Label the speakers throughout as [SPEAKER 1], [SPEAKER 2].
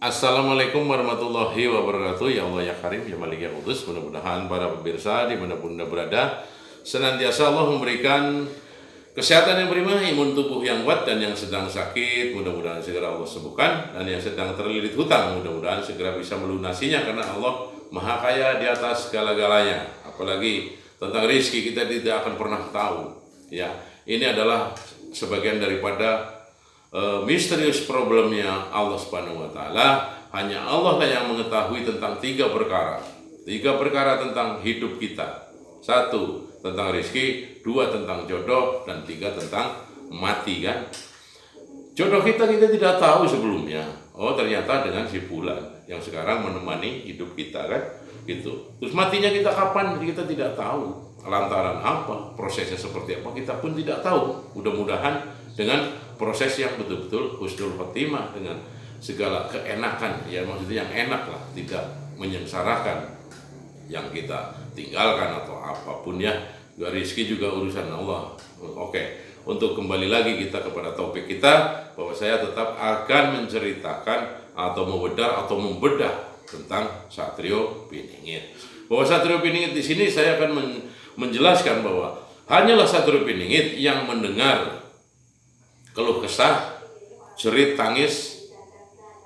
[SPEAKER 1] Assalamualaikum warahmatullahi wabarakatuh. Ya Allah ya Karim ya Malik ya Qudus. Mudah-mudahan para pemirsa dimanapun Anda berada senantiasa Allah memberikan kesehatan yang prima, imun tubuh yang kuat, dan yang sedang sakit mudah-mudahan segera Allah sembuhkan, dan yang sedang terlilit hutang mudah-mudahan segera bisa melunasinya, karena Allah Maha Kaya di atas segala-galanya. Apalagi tentang rezeki kita tidak akan pernah tahu. Ya, ini adalah sebagian daripada misterius problemnya Allah Subhanahu wa taala. Hanya Allah lah yang mengetahui tentang tiga perkara. Tiga perkara tentang hidup kita. Satu, tentang rezeki, dua tentang jodoh, dan tiga tentang mati, kan. Jodoh kita tidak tahu sebelumnya. Oh, ternyata dengan si bulan yang sekarang menemani hidup kita, kan. Gitu. Terus matinya kita kapan? Kita tidak tahu. Lantaran apa? Prosesnya seperti apa? Kita pun tidak tahu. Mudah-mudahan dengan proses yang betul-betul husnul khotimah, dengan segala keenakan, ya maksudnya yang enak lah, tidak menyengsarakan yang kita tinggalkan atau apapun, ya. Rezeki juga urusan Allah. Oke, untuk kembali lagi kita kepada topik kita, bahwa saya tetap akan menceritakan atau membedah tentang Satrio Piningit. Bahwa Satrio Piningit di sini saya akan menjelaskan bahwa hanyalah Satrio Piningit yang mendengar keluh kesah, jerit tangis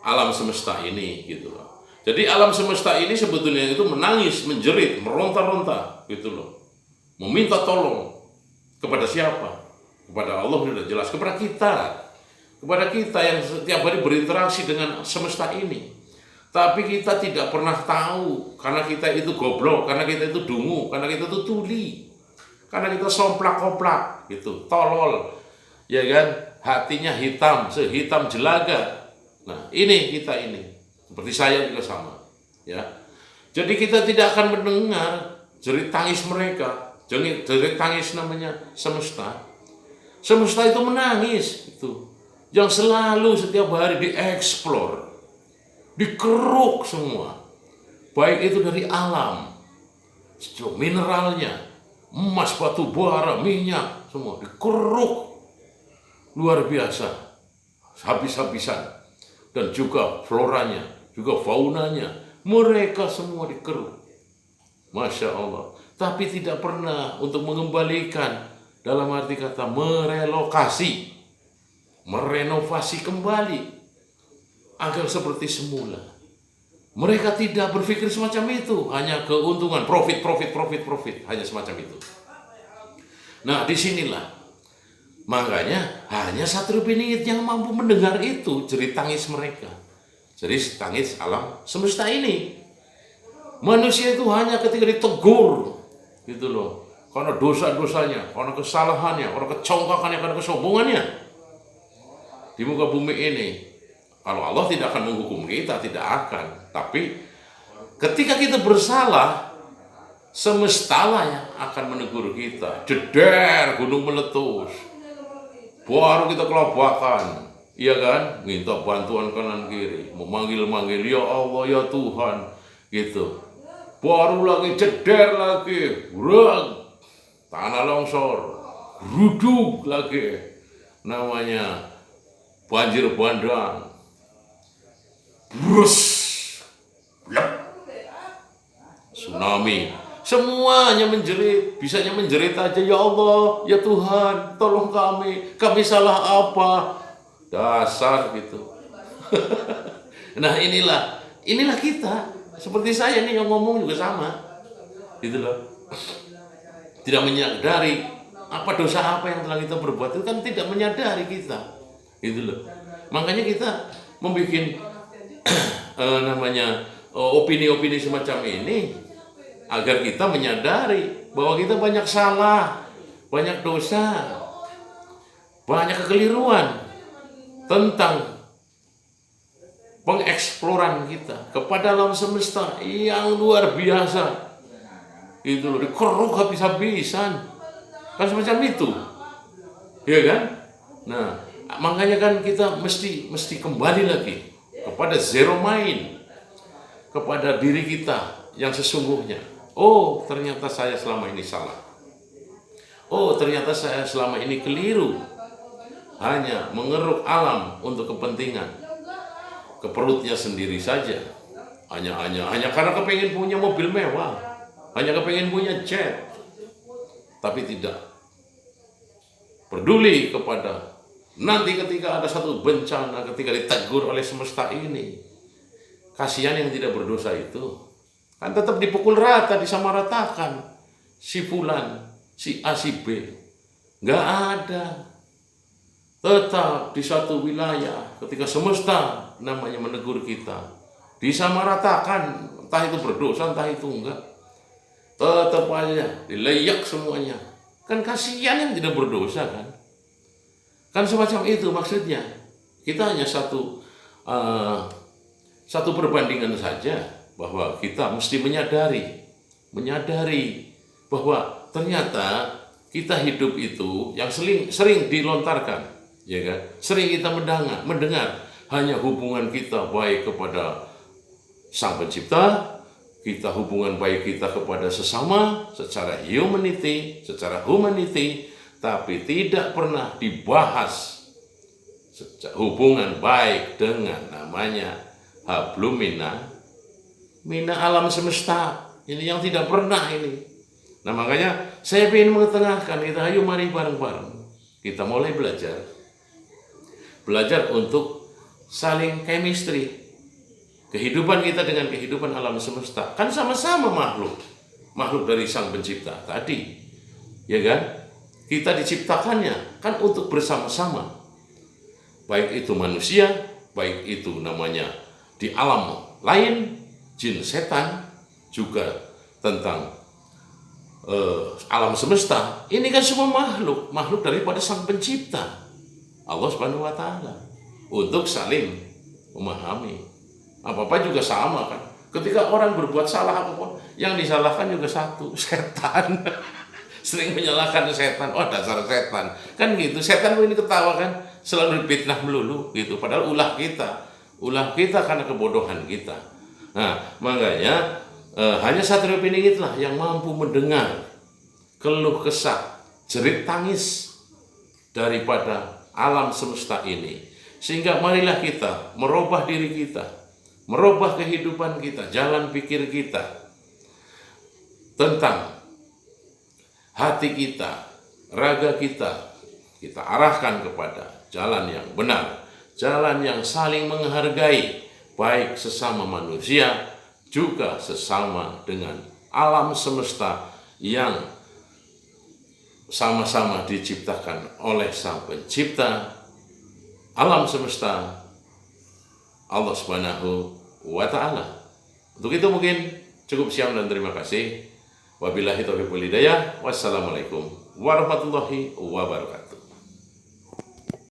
[SPEAKER 1] alam semesta ini, gitu loh. Jadi alam semesta ini sebetulnya itu menangis, menjerit, meronta-ronta, gitu loh. Meminta tolong kepada siapa? Kepada Allah sudah jelas, kepada kita yang setiap hari berinteraksi dengan semesta ini. Tapi kita tidak pernah tahu, karena kita itu goblok, karena kita itu dungu, karena kita itu tuli, karena kita somplak-koplak, gitu, tolol, ya kan? Hatinya hitam, sehitam jelaga. Nah, kita ini seperti saya juga sama, ya. Jadi kita tidak akan mendengar jerit tangis mereka. Jerit tangis namanya semesta. Semesta itu menangis, itu yang selalu setiap hari dieksplor, dikeruk semua, baik itu dari alam, mineralnya, emas, batu bara, minyak, semua dikeruk luar biasa, habis-habisan, dan juga floranya, juga faunanya, mereka semua dikeruk, Masya Allah. Tapi tidak pernah untuk mengembalikan, dalam arti kata merelokasi, merenovasi kembali agar seperti semula. Mereka tidak berpikir semacam itu, hanya keuntungan, profit, hanya semacam itu. Nah, disinilah makanya hanya Satrio Piningit yang mampu mendengar itu, jerit tangis mereka, jerit tangis alam semesta ini. Manusia itu hanya ketika ditegur, gitu loh, karena dosa-dosanya, karena kesalahannya, karena kecongkakannya, karena kesombongannya di muka bumi ini. Kalau Allah tidak akan menghukum kita, tidak akan. Tapi ketika kita bersalah, semestalah yang akan menegur kita. Jeder gunung meletus, baru kita kelabakan, iya kan? Minta bantuan kanan kiri, memanggil-manggil, ya Allah, ya Tuhan, gitu. Baru lagi jeder lagi, tanah longsor, ruduk lagi, namanya banjir bandang, tsunami. Semuanya menjerit, bisanya menjerit aja, ya Allah, ya Tuhan, tolong kami salah apa? Dasar gitu. Nah, inilah kita. Seperti saya nih yang ngomong juga sama, gitu loh. Tidak menyadari apa dosa apa yang telah kita berbuat, itu kan tidak menyadari kita, gitu loh. Makanya kita membuat namanya opini-opini semacam ini, agar kita menyadari bahwa kita banyak salah, banyak dosa, banyak kekeliruan tentang pengeksploran kita kepada alam semesta yang luar biasa. Itu loh, dikeruk habis-habisan, kan semacam itu, ya kan? Nah, makanya kan kita mesti kembali lagi kepada zero mind, kepada diri kita yang sesungguhnya. Oh, ternyata saya selama ini salah. Oh, ternyata saya selama ini keliru, hanya mengeruk alam untuk kepentingan. ke perutnya sendiri saja. Hanya karena kepengen punya mobil mewah, hanya kepengen punya jet, tapi tidak peduli kepada nanti ketika ada satu bencana, ketika ditegur oleh semesta ini. Kasihan yang tidak berdosa itu, kan tetap dipukul rata, disamaratakan. Si fulan, si A, si B, nggak ada. Tetap di satu wilayah, ketika semesta namanya menegur kita, disamaratakan, entah itu berdosa, entah itu enggak. Tetap aja dileyak semuanya. Kan kasihan yang tidak berdosa kan. Kan semacam itu maksudnya. Kita hanya satu perbandingan saja, bahwa kita mesti menyadari bahwa ternyata kita hidup itu yang sering dilontarkan, ya kan? Sering kita mendengar hanya hubungan kita baik kepada Sang Pencipta, kita hubungan baik kita kepada sesama secara humanity, tapi tidak pernah dibahas hubungan baik dengan namanya hablum mina alam semesta. Ini yang tidak pernah ini. Nah makanya saya ingin mengetengahkan kita, ayo mari bareng-bareng kita mulai belajar untuk saling chemistry. Kehidupan kita dengan kehidupan alam semesta kan sama-sama makhluk dari Sang Pencipta tadi, ya kan? Kita diciptakannya kan untuk bersama-sama, baik itu manusia, baik itu namanya di alam lain, jin, setan, juga tentang alam semesta. Ini kan semua makhluk daripada Sang Pencipta Allah Subhanahu wa Ta'ala, untuk saling memahami. Apa-apa juga sama kan. Ketika orang berbuat salah apapun, yang disalahkan juga satu, setan. Sering menyalahkan setan, oh dasar setan. Kan gitu, setan ini ketawa kan, selalu dipitnah melulu gitu. Padahal ulah kita karena kebodohan kita. Nah, makanya hanya Satrio Piningit lah yang mampu mendengar keluh kesah, jerit tangis daripada alam semesta ini. Sehingga marilah kita merubah diri kita, merubah kehidupan kita, jalan pikir kita, tentang hati kita, raga kita arahkan kepada jalan yang benar, jalan yang saling menghargai, baik sesama manusia, juga sesama dengan alam semesta yang sama-sama diciptakan oleh Sang Pencipta alam semesta, Allah Subhanahu wa Ta'ala. Untuk itu mungkin cukup sekian dan terima kasih. Wabillahi taufiq wal hidayah. Wassalamualaikum warahmatullahi wabarakatuh.